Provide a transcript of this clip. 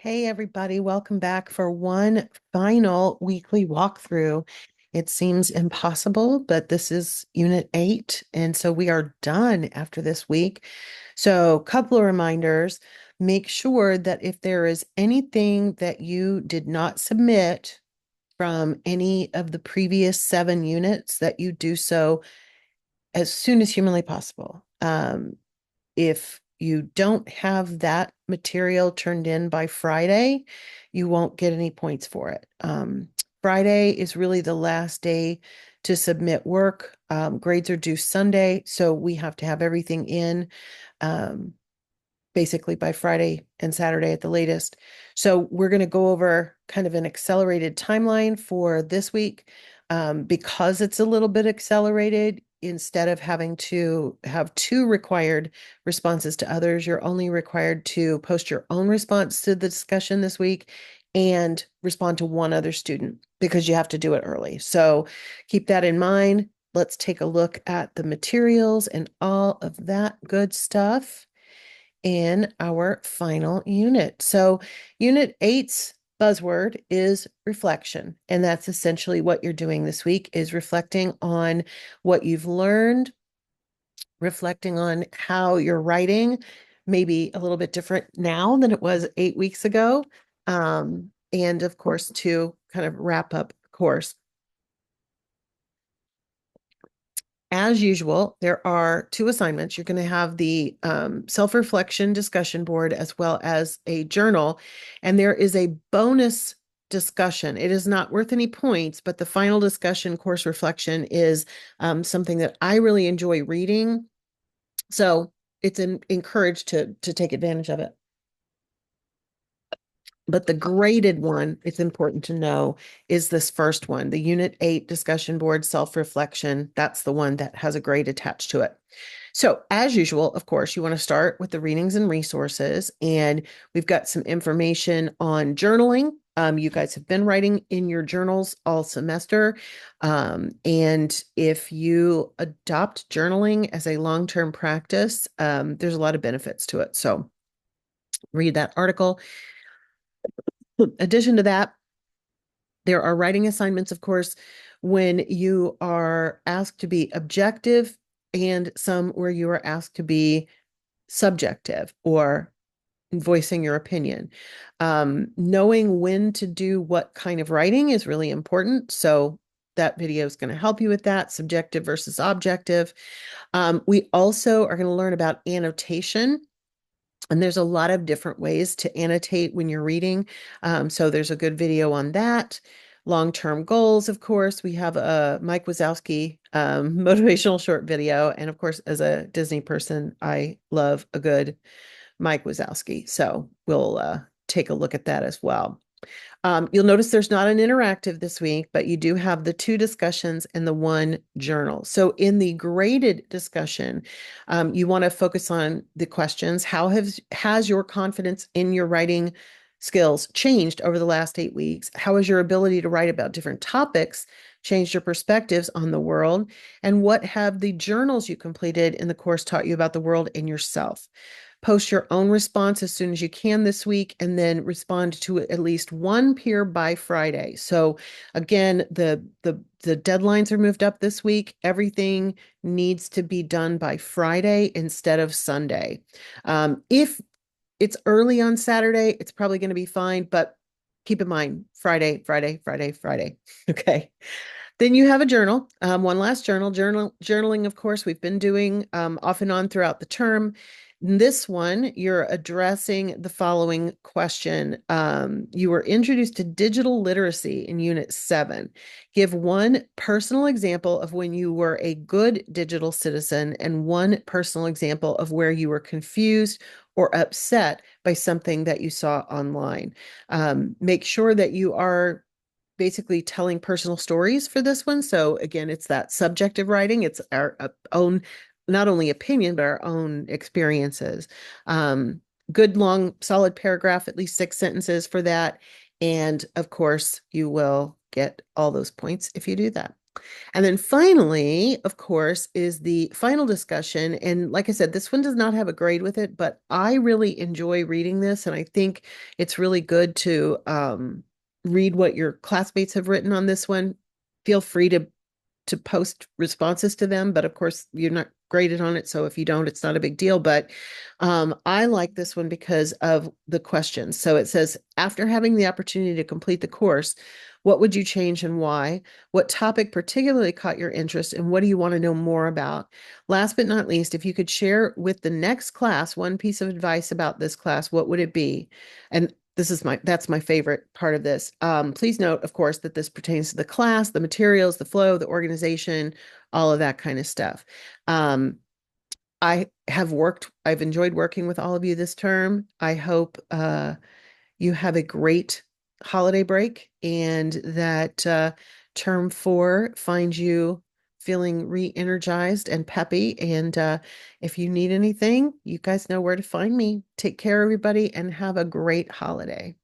Hey, everybody, welcome back for one final weekly walkthrough. It seems impossible, but this is Unit 8, and so we are done after this week. So, a couple of reminders. Make sure that if there is anything that you did not submit from any of the previous 7 units, that you do so as soon as humanly possible. If you don't have that material turned in by Friday, you won't get any points for it. Friday is really the last day to submit work. Grades are due Sunday, so we have to have everything in um, basically by Friday and Saturday at the latest. So we're going to go over kind of an accelerated timeline for this week. Because it's a little bit accelerated, instead of having to have 2 required responses to others, you're only required to post your own response to the discussion this week and respond to one other student because you have to do it early. So keep that in mind. Let's take a look at the materials and all of that good stuff in our final unit. So unit 8's buzzword is reflection, and that's essentially what you're doing this week is reflecting on what you've learned, reflecting on how you're writing, maybe a little bit different now than it was 8 weeks ago. And of course, to kind of wrap up the course. As usual, there are 2 assignments. You're going to have the self-reflection discussion board as well as a journal. And there is a bonus discussion. It is not worth any points, but the final discussion course reflection is something that I really enjoy reading. So it's encouraged to take advantage of it. But the graded one, it's important to know, is this first one, the Unit 8 discussion board self-reflection. That's the one that has a grade attached to it. So, as usual, of course, you want to start with the readings and resources. And we've got some information on journaling. You guys have been writing in your journals all semester. And if you adopt journaling as a long-term practice, there's a lot of benefits to it. So, read that article. In addition to that, there are writing assignments, of course, when you are asked to be objective, and some where you are asked to be subjective or voicing your opinion. Knowing when to do what kind of writing is really important. So that video is going to help you with that, subjective versus objective. We also are going to learn about annotation. And there's a lot of different ways to annotate when you're reading. So there's a good video on that. Long-term goals, of course. We have a Mike Wazowski motivational short video. And of course, as a Disney person, I love a good Mike Wazowski. So we'll take a look at that as well. You'll notice there's not an interactive this week, but you do have the 2 discussions and the 1 journal. So in the graded discussion, you want to focus on the questions. How has your confidence in your writing skills changed over the last 8 weeks? How has your ability to write about different topics changed your perspectives on the world? And what have the journals you completed in the course taught you about the world and yourself? Post your own response as soon as you can this week, and then respond to at least 1 peer by Friday. So again, the deadlines are moved up this week. Everything needs to be done by Friday instead of Sunday. If it's early on Saturday, it's probably going to be fine, but keep in mind, Friday, Friday, Friday, Friday. Okay. Then you have a journal, 1 last journaling, of course, we've been doing off and on throughout the term. In this one, you're addressing the following question. You were introduced to digital literacy in Unit 7. Give 1 personal example of when you were a good digital citizen and 1 personal example of where you were confused or upset by something that you saw online. Make sure that you are basically telling personal stories for this one. So again, it's that subjective writing. It's our own, not only opinion, but our own experiences. Good, long, solid paragraph, at least 6 sentences for that. And of course, you will get all those points if you do that. And then finally, of course, is the final discussion. And like I said, this one does not have a grade with it, but I really enjoy reading this. And I think it's really good to read what your classmates have written on this one. Feel free to post responses to them, but of course you're not graded on it. So if you don't, it's not a big deal. But I like this one because of the questions. So it says, after having the opportunity to complete the course, what would you change and why? What topic particularly caught your interest and what do you want to know more about? Last but not least, if you could share with the next class one piece of advice about this class, what would it be? And that's my favorite part of this. Please note, of course, that this pertains to the class, the materials, the flow, the organization, all of that kind of stuff. Um, I've enjoyed working with all of you this term. I hope you have a great holiday break and that term 4 finds you feeling re-energized and peppy. And if you need anything, you guys know where to find me. Take care, everybody, and have a great holiday.